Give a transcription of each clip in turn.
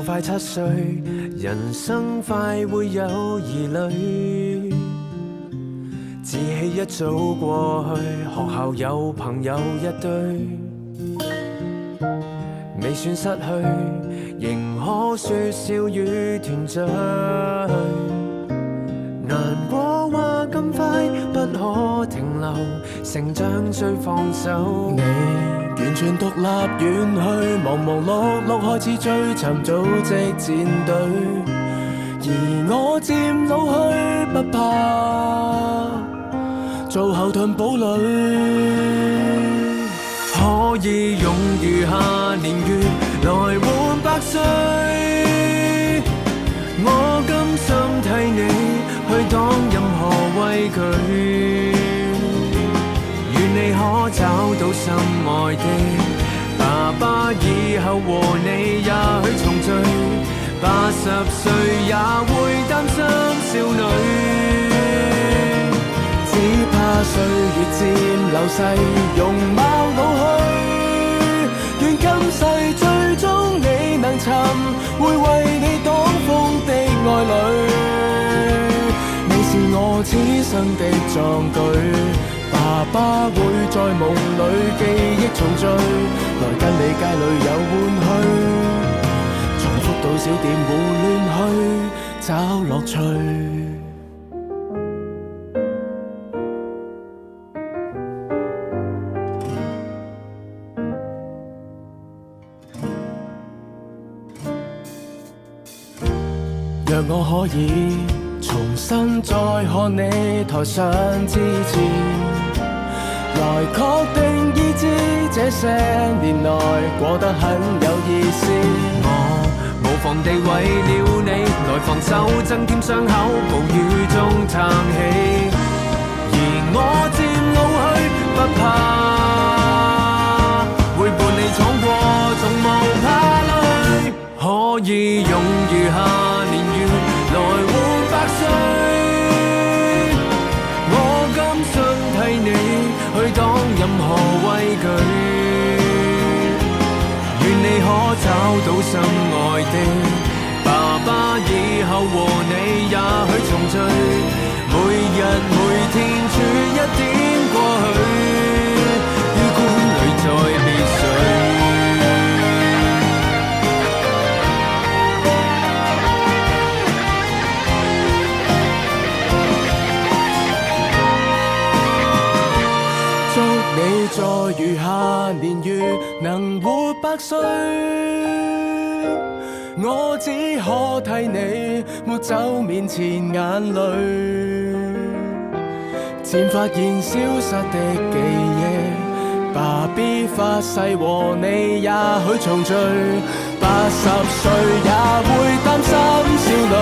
快7歲，人生快會有疑慮。志氣一早過去，學校有朋友一堆，未算失去，仍可說笑與團聚。難過話咁快不可停留，成長最放手。你完全獨立遠去，忙忙碌碌開始追尋組織戰隊，而我漸老去不怕做後盾堡壘。可以用餘下年月來換百歲，我甘心替你去擋任何畏懼，願你可找到心愛的爸爸，以後和你也許重聚，80歲也會擔心少女，只怕歲月漸流逝，容貌老去，願今世最終你能尋會為你擋風的愛侶。是我此生的壯舉，爸爸會在夢裏記憶重聚，來跟你街裏遊玩去，重複到小店胡亂去找樂趣。若我可以重新再看你台上之前，來確定已知這些年來過得很有意思。我無妨地為了你來防守，增添傷口，暴雨中撐起，而我漸老去不怕，會伴你闖過，從無怕累，可以用餘下年月來換百歲，我甘心替你去擋任何畏懼，願你可找到心愛的爸爸，以後和你也許重聚，每日每天處一點過去，於觀裏再別緒。在餘下年月能活100歲，我只可替你抹走面前眼淚，漸發現消失的記憶，爸必發誓和你也許重聚，80歲也會擔心少女，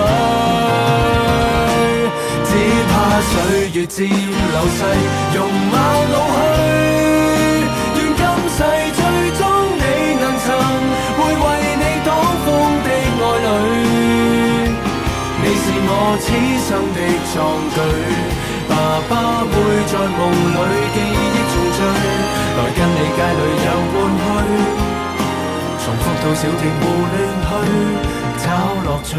只怕歲月漸流逝，容貌老去，世最終你能尋會為你擋風的愛侶，你是我此生的壯舉，爸爸會在夢裏記憶重聚，來跟你街裏遊玩去，重複到小店胡亂去找樂趣。